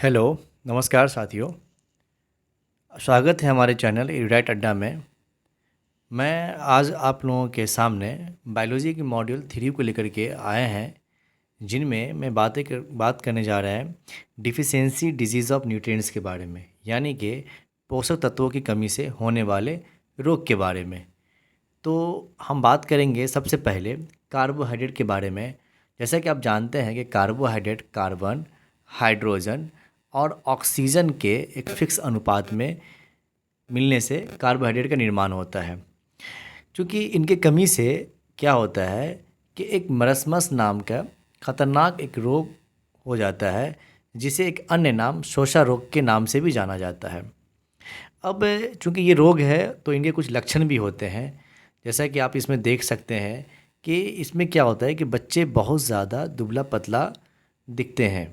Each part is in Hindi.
हेलो, नमस्कार साथियों। स्वागत है हमारे चैनल एराइट अड्डा में। मैं आज आप लोगों के सामने बायोलॉजी के मॉड्यूल 3 को लेकर के आए हैं, जिनमें मैं बात करने जा रहे हैं डिफिशियंसी डिजीज़ ऑफ न्यूट्रिएंट्स के बारे में, यानी कि पोषक तत्वों की कमी से होने वाले रोग के बारे में। तो हम बात करेंगे सबसे पहले कार्बोहाइड्रेट के बारे में। जैसा कि आप जानते हैं कि कार्बोहाइड्रेट कार्बन, हाइड्रोजन और ऑक्सीजन के एक फिक्स अनुपात में मिलने से कार्बोहाइड्रेट का निर्माण होता है। क्योंकि इनके कमी से क्या होता है कि एक मरस्मस नाम का खतरनाक एक रोग हो जाता है, जिसे एक अन्य नाम शोषा रोग के नाम से भी जाना जाता है। अब चूंकि ये रोग है तो इनके कुछ लक्षण भी होते हैं। जैसा कि आप इसमें देख सकते हैं कि इसमें क्या होता है कि बच्चे बहुत ज़्यादा दुबला पतला दिखते हैं।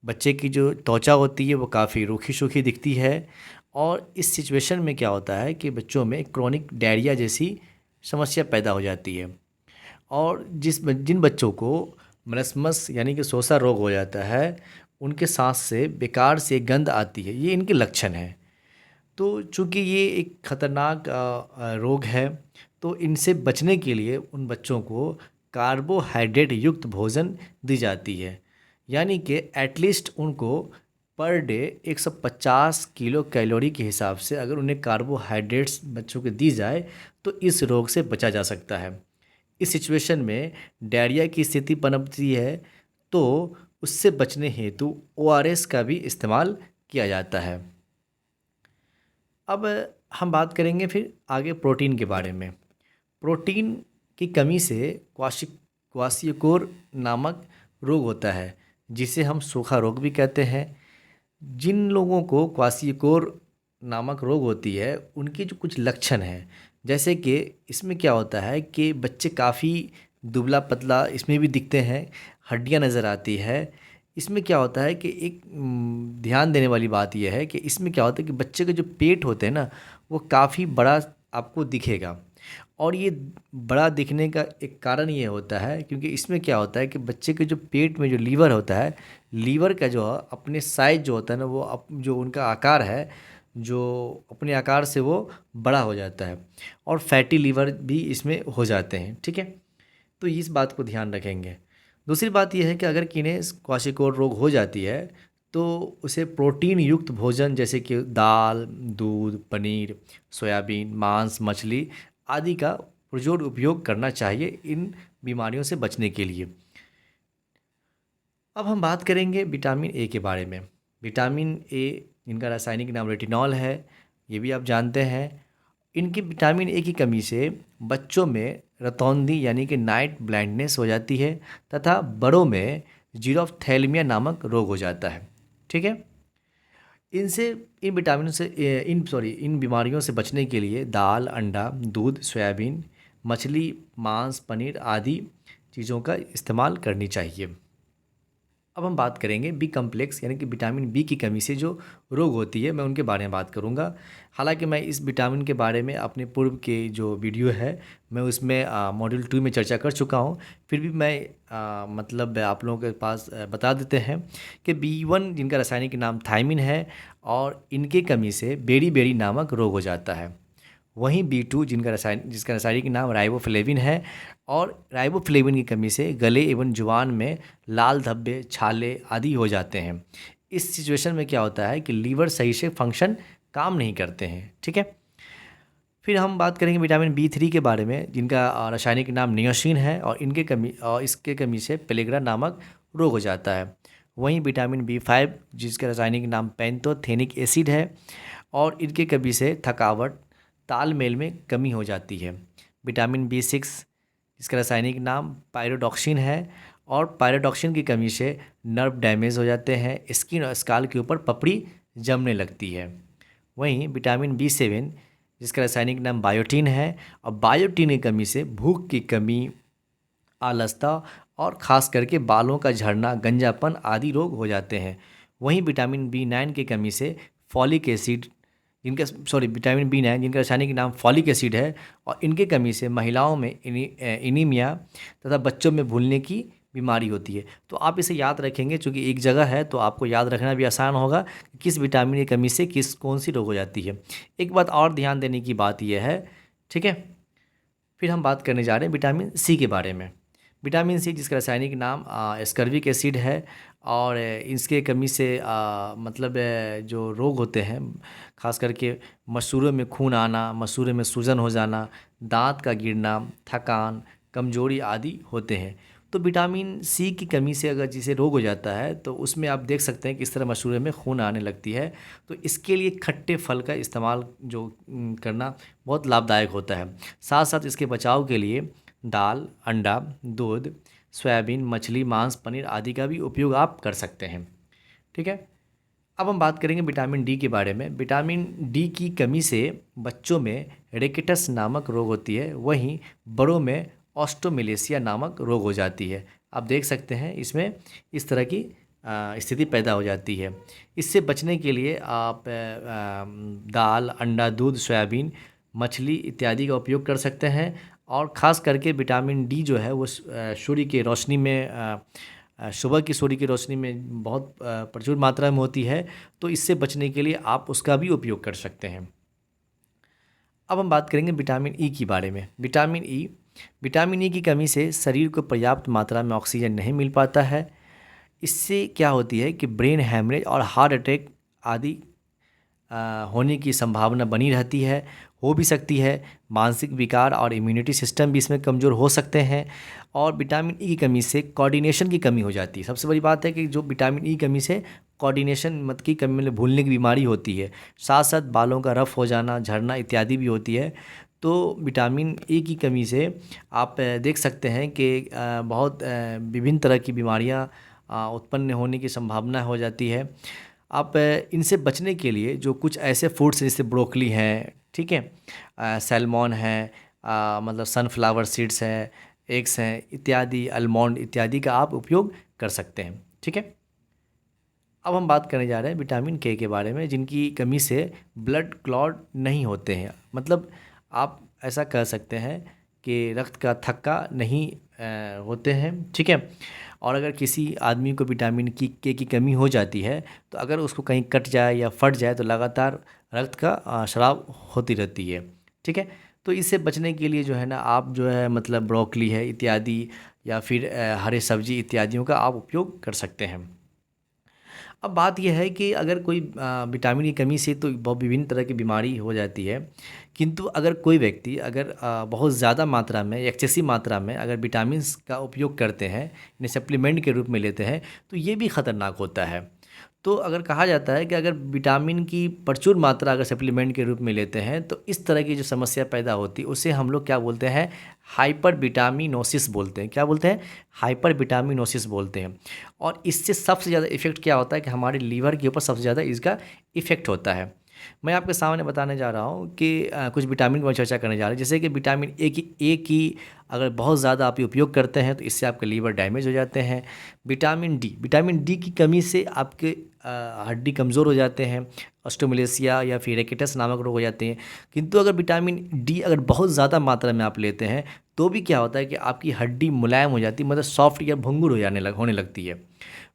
बच्चे की जो त्वचा होती है वो काफ़ी रूखी सूखी दिखती है। और इस सिचुएशन में क्या होता है कि बच्चों में क्रोनिक डायरिया जैसी समस्या पैदा हो जाती है। और जिन बच्चों को मरस्मस यानी कि सोसा रोग हो जाता है, उनके सांस से बेकार से गंध आती है। ये इनके लक्षण हैं। तो चूँकि ये एक खतरनाक रोग है, तो इनसे बचने के लिए उन बच्चों को कार्बोहाइड्रेट युक्त भोजन दी जाती है। यानी कि एटलीस्ट उनको पर डे 150 किलो कैलोरी के हिसाब से अगर उन्हें कार्बोहाइड्रेट्स बच्चों को दी जाए तो इस रोग से बचा जा सकता है। इस सिचुएशन में डायरिया की स्थिति पनपती है, तो उससे बचने हेतु ओआरएस का भी इस्तेमाल किया जाता है। अब हम बात करेंगे फिर आगे प्रोटीन के बारे में। प्रोटीन की कमी से क्वाशियोकोर नामक रोग होता है, जिसे हम सूखा रोग भी कहते हैं। जिन लोगों को क्वाशियोकोर नामक रोग होती है, उनके जो कुछ लक्षण हैं, जैसे कि इसमें क्या होता है कि बच्चे काफ़ी दुबला पतला इसमें भी दिखते हैं, हड्डियां नज़र आती है। इसमें क्या होता है कि एक ध्यान देने वाली बात यह है कि इसमें क्या होता है कि बच्चे का जो पेट होते हैं ना, वो काफ़ी बड़ा आपको दिखेगा। और ये बड़ा दिखने का एक कारण ये होता है क्योंकि इसमें क्या होता है कि बच्चे के जो पेट में जो लीवर होता है, लीवर का जो है अपने साइज जो होता है ना, वो जो उनका आकार है, जो अपने आकार से वो बड़ा हो जाता है। और फैटी लीवर भी इसमें हो जाते हैं। ठीक है, तो इस बात को ध्यान रखेंगे। दूसरी बात यह है कि अगर किन्हें क्वाशियोकोर रोग हो जाती है, तो उसे प्रोटीन युक्त भोजन जैसे कि दाल, दूध, पनीर, सोयाबीन, मांस, मछली आदि का पुरजोर उपयोग करना चाहिए इन बीमारियों से बचने के लिए। अब हम बात करेंगे विटामिन ए के बारे में। विटामिन ए, इनका रासायनिक नाम रेटिनॉल है, ये भी आप जानते हैं। इनकी विटामिन ए की कमी से बच्चों में रतौंधी यानी कि नाइट ब्लाइंडनेस हो जाती है, तथा बड़ों में जीरोफ्थैल्मिया नामक रोग हो जाता है। ठीक है, इनसे इन विटामिन से इन बीमारियों से बचने के लिए दाल, अंडा, दूध, सोयाबीन, मछली, मांस, पनीर आदि चीज़ों का इस्तेमाल करनी चाहिए। अब हम बात करेंगे बी कम्प्लेक्स यानी कि विटामिन बी की कमी से जो रोग होती है, मैं उनके बारे में बात करूंगा। हालांकि मैं इस विटामिन के बारे में अपने पूर्व के जो वीडियो है, मैं उसमें मॉड्यूल 2 में चर्चा कर चुका हूं। फिर भी मैं मतलब आप लोगों के पास बता देते हैं कि B1 जिनका रासायनिक नाम थायमिन है, और इनके कमी से बेरी बेरी नामक रोग हो जाता है। वहीं B2 जिसका रासायनिक नाम राइबोफ्लेविन है, और राइबोफ्लेविन की कमी से गले एवं जुबान में लाल धब्बे, छाले आदि हो जाते हैं। इस सिचुएशन में क्या होता है कि लीवर सही से फंक्शन काम नहीं करते हैं। ठीक है, फिर हम बात करेंगे विटामिन B3 के बारे में, जिनका रासायनिक नाम नियोसिन है, और इसके कमी से पेलेग्रा नामक रोग हो जाता है। वहीं विटामिन B5 जिसका रासायनिक नाम पैंथोथेनिक एसिड है, और इनके कमी से थकावट, तालमेल में कमी हो जाती है। विटामिन B6 जिसका रासायनिक नाम पायरोडॉक्सिन है, और पायरोडॉक्सिन की कमी से नर्व डैमेज हो जाते हैं, स्किन और स्काल के ऊपर पपड़ी जमने लगती है। वहीं विटामिन B7 जिसका रासायनिक नाम बायोटीन है, और बायोटीन की कमी से भूख की कमी, आलसता और ख़ास करके बालों का झड़ना, गंजापन आदि रोग हो जाते हैं। वहीं विटामिन B9 की कमी से फॉलिक एसिड विटामिन B9 जिनका रासायनिक नाम फॉलिक एसिड है, और इनके कमी से महिलाओं में एनीमिया तथा बच्चों में भूलने की बीमारी होती है। तो आप इसे याद रखेंगे, चूँकि एक जगह है तो आपको याद रखना भी आसान होगा कि किस विटामिन की कमी से कौन सी रोग हो जाती है। एक बात और ध्यान देने की बात यह है, ठीक है। फिर हम बात करने जा रहे हैं विटामिन सी के बारे में। विटामिन सी जिसका रासायनिक नाम एस्कर्बिक एसिड है, और इसके कमी से मतलब जो रोग होते हैं, खास करके मसूड़ों में खून आना, मसूड़े में सूजन हो जाना, दांत का गिरना, थकान, कमजोरी आदि होते हैं। तो विटामिन सी की कमी से अगर जिसे रोग हो जाता है तो उसमें आप देख सकते हैं कि इस तरह मसूड़े में खून आने लगती है। तो इसके लिए खट्टे फल का इस्तेमाल जो करना बहुत लाभदायक होता है। साथ साथ इसके बचाव के लिए दाल, अंडा, दूध, सोयाबीन, मछली, मांस, पनीर आदि का भी उपयोग आप कर सकते हैं, ठीक है। अब हम बात करेंगे विटामिन डी के बारे में। विटामिन डी की कमी से बच्चों में रेकिटस नामक रोग होती है, वहीं बड़ों में ऑस्टोमेलेसिया नामक रोग हो जाती है। आप देख सकते हैं इसमें इस तरह की स्थिति पैदा हो जाती है। इससे बचने के लिए आप दाल, अंडा, दूध, सोयाबीन, मछली इत्यादि का उपयोग कर सकते हैं। और ख़ास करके विटामिन डी जो है वो सूर्य की रोशनी में सुबह की सूर्य की रोशनी में बहुत प्रचुर मात्रा में होती है। तो इससे बचने के लिए आप उसका भी उपयोग कर सकते हैं। अब हम बात करेंगे विटामिन ई के बारे में। विटामिन ई की कमी से शरीर को पर्याप्त मात्रा में ऑक्सीजन नहीं मिल पाता है। इससे क्या होती है कि ब्रेन हैमरेज और हार्ट अटैक आदि होने की संभावना बनी रहती है, हो भी सकती है। मानसिक विकार और इम्यूनिटी सिस्टम भी इसमें कमज़ोर हो सकते हैं। और विटामिन ई की कमी से कोऑर्डिनेशन की कमी हो जाती है। सबसे बड़ी बात है कि जो विटामिन ई की कमी से कोऑर्डिनेशन मत की कमी, मतलब भूलने की बीमारी होती है। साथ साथ बालों का रफ हो जाना, झड़ना इत्यादि भी होती है। तो विटामिन ई की कमी से आप देख सकते हैं कि बहुत विभिन्न तरह की बीमारियां उत्पन्न होने की संभावना हो जाती है। आप इनसे बचने के लिए जो कुछ ऐसे फूड्स जैसे ब्रोकली हैं, ठीक है, सैल्मॉन है, मतलब सनफ्लावर सीड्स हैं, एग्स हैं इत्यादि, आलमंड इत्यादि का आप उपयोग कर सकते हैं, ठीक है। अब हम बात करने जा रहे हैं विटामिन के बारे में, जिनकी कमी से ब्लड क्लॉट नहीं होते हैं। मतलब आप ऐसा कह सकते हैं कि रक्त का थक्का नहीं होते हैं, ठीक है। और अगर किसी आदमी को विटामिन के की कमी हो जाती है तो अगर उसको कहीं कट जाए या फट जाए तो लगातार रक्त का स्राव होती रहती है, ठीक है। तो इससे बचने के लिए जो है ना, आप जो है मतलब ब्रोकली है इत्यादि, या फिर हरे सब्जी इत्यादियों का आप उपयोग कर सकते हैं। अब बात यह है कि अगर कोई विटामिन की कमी से तो बहुत विभिन्न तरह की बीमारी हो जाती है, किंतु अगर कोई व्यक्ति अगर बहुत ज़्यादा मात्रा में, एक्सेसिव मात्रा में अगर विटामिन्स का उपयोग करते हैं, इन्हें सप्लीमेंट के रूप में लेते हैं, तो ये भी ख़तरनाक होता है। तो अगर कहा जाता है कि अगर विटामिन की प्रचुर मात्रा अगर सप्लीमेंट के रूप में लेते हैं तो इस तरह की जो समस्या पैदा होती है उसे हम लोग क्या बोलते हैं, हाइपर विटामिनोसिस बोलते हैं। क्या बोलते हैं? हाइपर विटामिनोसिस बोलते हैं। और इससे सबसे ज़्यादा इफेक्ट क्या होता है कि हमारे लीवर के ऊपर सबसे ज़्यादा इसका इफेक्ट होता है। मैं आपके सामने बताने जा रहा हूँ कि कुछ विटामिन की चर्चा करने जा रहे हैं। जैसे कि विटामिन ए की अगर बहुत ज़्यादा आप उपयोग करते हैं तो इससे आपके लीवर डैमेज हो जाते हैं। विटामिन डी की कमी से आपके हड्डी कमज़ोर हो जाते हैं, ऑस्टोमेलेसिया या फिर रेकिटस नामक रोग हो जाते हैं। किंतु अगर विटामिन डी अगर बहुत ज़्यादा मात्रा में आप लेते हैं तो भी क्या होता है कि आपकी हड्डी मुलायम हो जाती है, मतलब सॉफ्ट या भंगुर होने लगती है।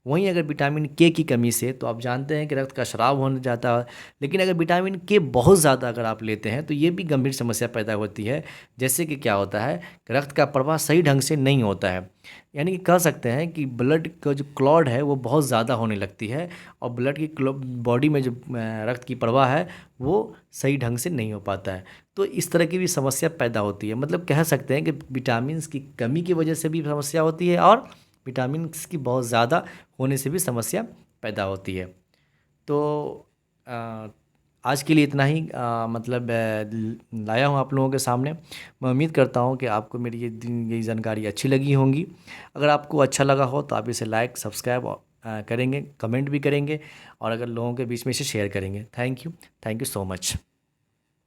वहीं अगर विटामिन के की कमी से तो आप जानते हैं कि रक्त का स्राव होने जाता है। लेकिन अगर विटामिन के बहुत ज़्यादा अगर आप लेते हैं तो ये भी गंभीर समस्या पैदा होती है। जैसे कि क्या होता है कि रक्त का प्रवाह सही ढंग से नहीं होता है, यानी कि कह सकते हैं कि ब्लड का जो क्लॉट है वो बहुत ज़्यादा होने लगती है, और ब्लड की बॉडी में जो रक्त की प्रवाह है वो सही ढंग से नहीं हो पाता है। तो इस तरह की भी समस्या पैदा होती है। मतलब कह सकते हैं कि विटामिन की कमी की वजह से भी समस्या होती है, और विटामिन की बहुत ज़्यादा होने से भी समस्या पैदा होती है। तो अ, आज के लिए इतना ही मतलब लाया हूँ आप लोगों के सामने। मैं उम्मीद करता हूँ कि आपको मेरी ये जानकारी अच्छी लगी होंगी। अगर आपको अच्छा लगा हो तो आप इसे लाइक, सब्सक्राइब करेंगे, कमेंट भी करेंगे, और अगर लोगों के बीच में इसे शेयर करेंगे। Thank you so much.